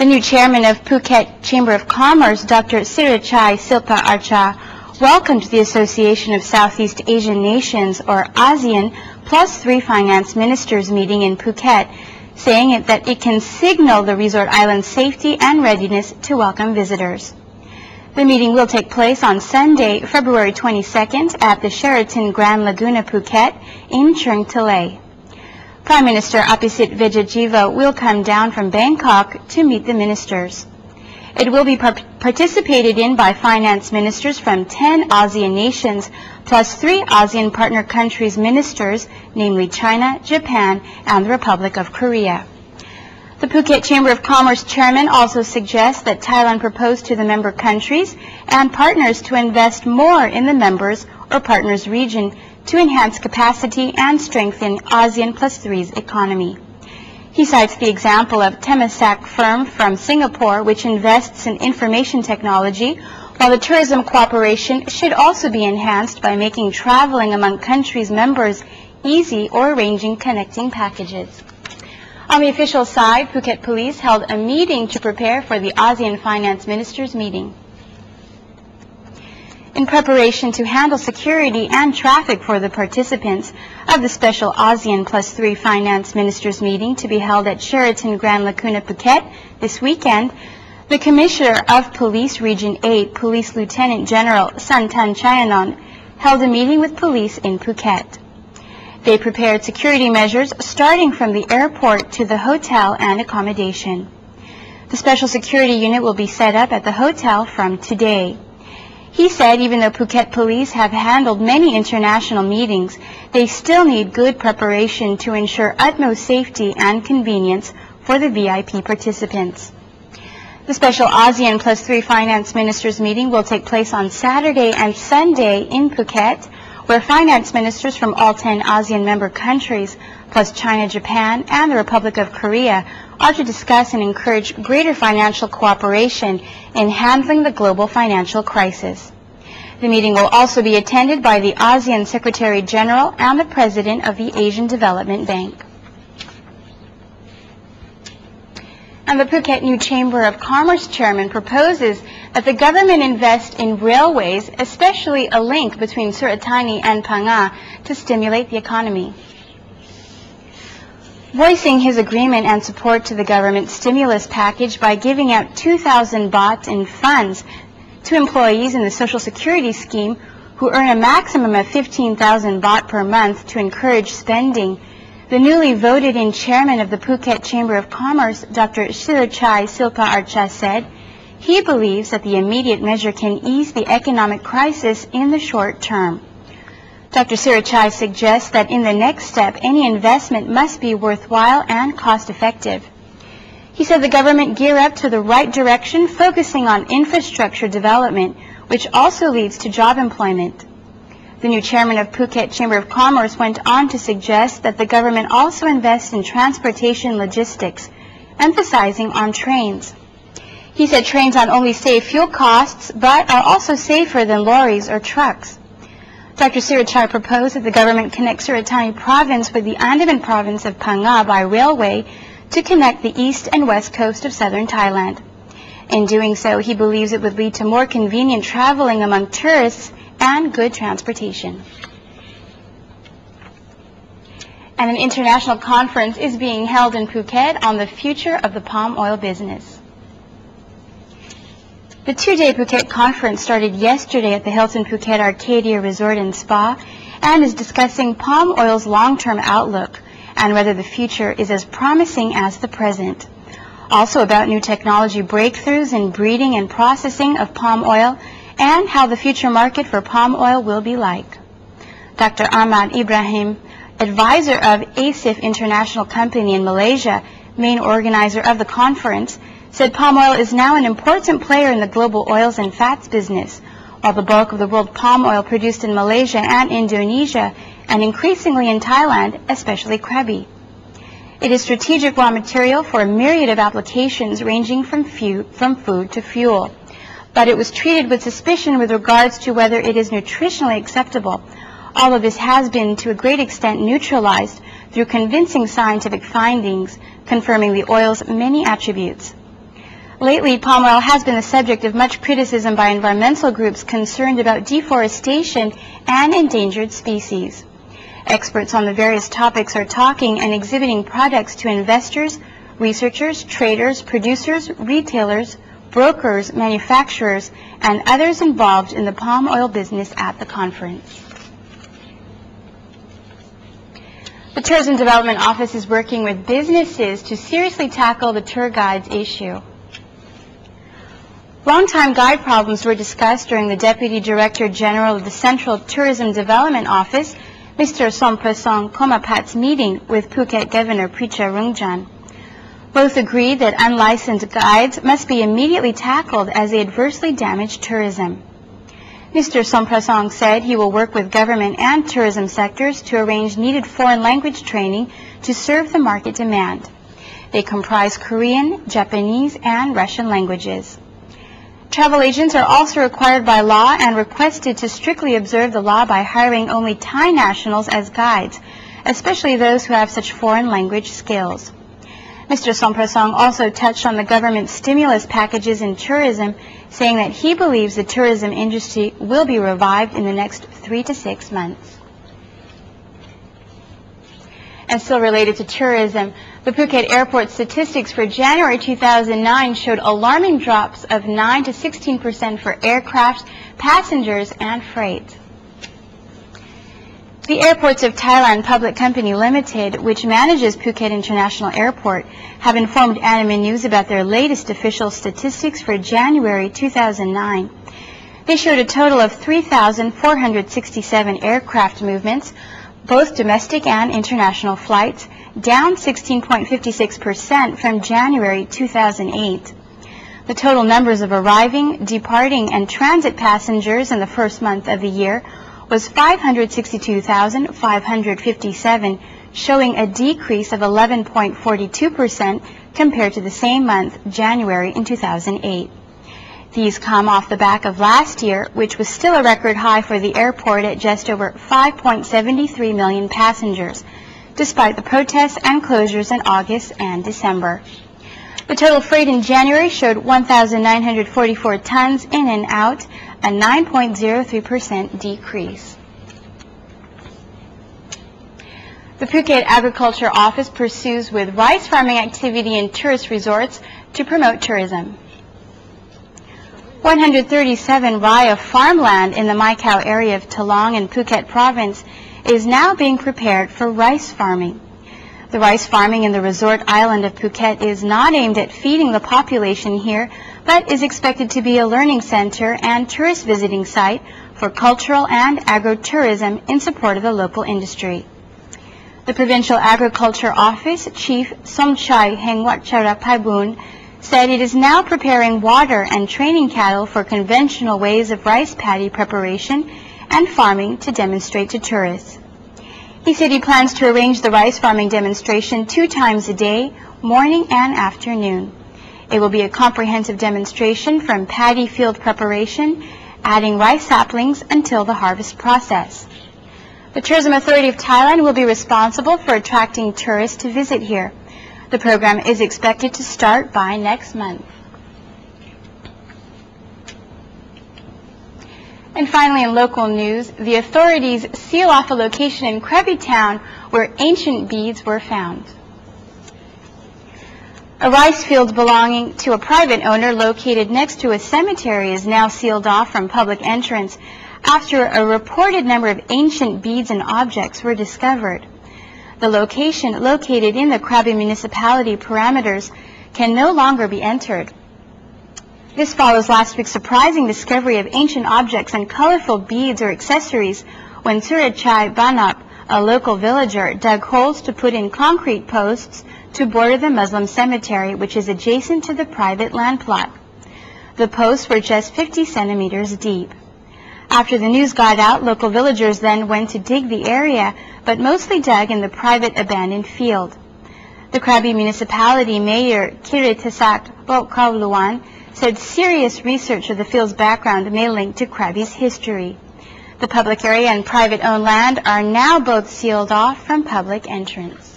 The new chairman of Phuket Chamber of Commerce, Dr. Suratthani welcomed the Association of Southeast Asian Nations, or ASEAN +3 Finance Ministers meeting in Phuket, saying that it can signal the resort island's safety and readiness to welcome visitors. The meeting will take place on Sunday, February 22nd at the Sheraton Grand Laguna Phuket in Cheung Talay. Prime Minister Apisit Vijajiva will come down from Bangkok to meet the ministers. It will be participated in by finance ministers from 10 ASEAN nations plus 3 ASEAN partner countries' ministers, namely China, Japan, and the Republic of Korea. The Phuket Chamber of Commerce chairman also suggests that Thailand propose to the member countries and partners to invest more in the members or partners region to enhance capacity and strengthen ASEAN +3's economy. He cites the example of Temasek firm from Singapore, which invests in information technology, while the tourism cooperation should also be enhanced by making traveling among countries' members easy or arranging connecting packages. On the official side, Phuket Police held a meeting to prepare for the ASEAN Finance Ministers meeting. In preparation to handle security and traffic for the participants of the special ASEAN +3 Finance Ministers meeting to be held at Sheraton Grand Laguna Phuket this weekend, the Commissioner of Police Region 8, Police Lieutenant General Santan Chayanon, held a meeting with police in Phuket. They prepared security measures starting from the airport to the hotel and accommodation. The special security unit will be set up at the hotel from today. He said even though Phuket police have handled many international meetings, they still need good preparation to ensure utmost safety and convenience for the VIP participants. The special ASEAN +3 Finance Ministers meeting will take place on Saturday and Sunday in Phuket, where finance ministers from all 10 ASEAN member countries, plus China, Japan, and the Republic of Korea, are to discuss and encourage greater financial cooperation in handling the global financial crisis. The meeting will also be attended by the ASEAN Secretary General and the President of the Asian Development Bank. And the Phuket New Chamber of Commerce chairman proposes that the government invest in railways, especially a link between Suratthani and Phang-Nga, to stimulate the economy. Voicing his agreement and support to the government stimulus package by giving out 2,000 baht in funds to employees in the Social Security scheme who earn a maximum of 15,000 baht per month to encourage spending, the newly voted-in chairman of the Phuket Chamber of Commerce, Dr. Suratthani said he believes that the immediate measure can ease the economic crisis in the short term. Dr. Suratthani suggests that in the next step, any investment must be worthwhile and cost-effective. He said the government gear up to the right direction, focusing on infrastructure development, which also leads to job employment. The new chairman of Phuket Chamber of Commerce went on to suggest that the government also invest in transportation logistics, emphasizing on trains. He said trains not only save fuel costs, but are also safer than lorries or trucks. Dr. Suratthani proposed that the government connect Suratthani province with the Andaman province of Phang-Nga by railway to connect the east and west coast of southern Thailand. In doing so, he believes it would lead to more convenient traveling among tourists and good transportation. And an international conference is being held in Phuket on the future of the palm oil business. The 2-day Phuket conference started yesterday at the Hilton Phuket Arcadia Resort and Spa and is discussing palm oil's long-term outlook and whether the future is as promising as the present. Also about new technology breakthroughs in breeding and processing of palm oil and how the future market for palm oil will be like. Dr. Ahmad Ibrahim, advisor of ASEAN International Company in Malaysia, main organizer of the conference, said palm oil is now an important player in the global oils and fats business, while the bulk of the world palm oil produced in Malaysia and Indonesia, and increasingly in Thailand, especially Krabi. It is strategic raw material for a myriad of applications ranging from food to fuel. But it was treated with suspicion with regards to whether it is nutritionally acceptable. All of this has been, to a great extent, neutralized through convincing scientific findings confirming the oil's many attributes. Lately, palm oil has been the subject of much criticism by environmental groups concerned about deforestation and endangered species. Experts on the various topics are talking and exhibiting products to investors, researchers, traders, producers, retailers, brokers, manufacturers, and others involved in the palm oil business at the conference. The Tourism Development Office is working with businesses to seriously tackle the tour guides issue. Long-time guide problems were discussed during the Deputy Director General of the Central Tourism Development Office, Mr. Somprasong Komapat's meeting with Phuket Governor Pricha Rungjan. Both agreed that unlicensed guides must be immediately tackled as they adversely damage tourism. Mr. Somprasong said he will work with government and tourism sectors to arrange needed foreign language training to serve the market demand. They comprise Korean, Japanese, and Russian languages. Travel agents are also required by law and requested to strictly observe the law by hiring only Thai nationals as guides, especially those who have such foreign language skills. Mr. Somprasong also touched on the government stimulus packages in tourism, saying that he believes the tourism industry will be revived in the next 3 to 6 months. And still related to tourism, the Phuket Airport statistics for January 2009 showed alarming drops of 9 to 16% for aircraft, passengers, and freight. The Airports of Thailand Public Company Limited, which manages Phuket International Airport, have informed Andaman News about their latest official statistics for January 2009. They showed a total of 3,467 aircraft movements, both domestic and international flights, down 16.56% from January 2008. The total numbers of arriving, departing, and transit passengers in the first month of the year was 562,557, showing a decrease of 11.42% compared to the same month, January in 2008. These come off the back of last year, which was still a record high for the airport at just over 5.73 million passengers, despite the protests and closures in August and December. The total freight in January showed 1,944 tons in and out, a 9.03% decrease. The Phuket Agriculture Office pursues with rice farming activity in tourist resorts to promote tourism. 137 rai of farmland in the Mai Khao area of Talong in Phuket Province is now being prepared for rice farming. The rice farming in the resort island of Phuket is not aimed at feeding the population here, but is expected to be a learning center and tourist visiting site for cultural and agro-tourism in support of the local industry. The Provincial Agriculture Office Chief Somchai Hengwatchara Paibun said it is now preparing water and training cattle for conventional ways of rice paddy preparation and farming to demonstrate to tourists. He said he plans to arrange the rice farming demonstration 2 times a day, morning and afternoon. It will be a comprehensive demonstration from paddy field preparation, adding rice saplings until the harvest process. The Tourism Authority of Thailand will be responsible for attracting tourists to visit here. The program is expected to start by next month. And finally, in local news, the authorities seal off a location in Krabi Town where ancient beads were found. A rice field belonging to a private owner located next to a cemetery is now sealed off from public entrance after a reported number of ancient beads and objects were discovered. The location, located in the Krabi municipality parameters, can no longer be entered. This follows last week's surprising discovery of ancient objects and colorful beads or accessories when Suratthani and Phang-Nga, a local villager, dug holes to put in concrete posts to border the Muslim cemetery, which is adjacent to the private land plot. The posts were just 50 centimeters deep. After the news got out, local villagers then went to dig the area, but mostly dug in the private abandoned field. The Krabi municipality mayor Kiritasak Bokkauluan said serious research of the field's background may link to Krabi's history. The public area and private-owned land are now both sealed off from public entrance.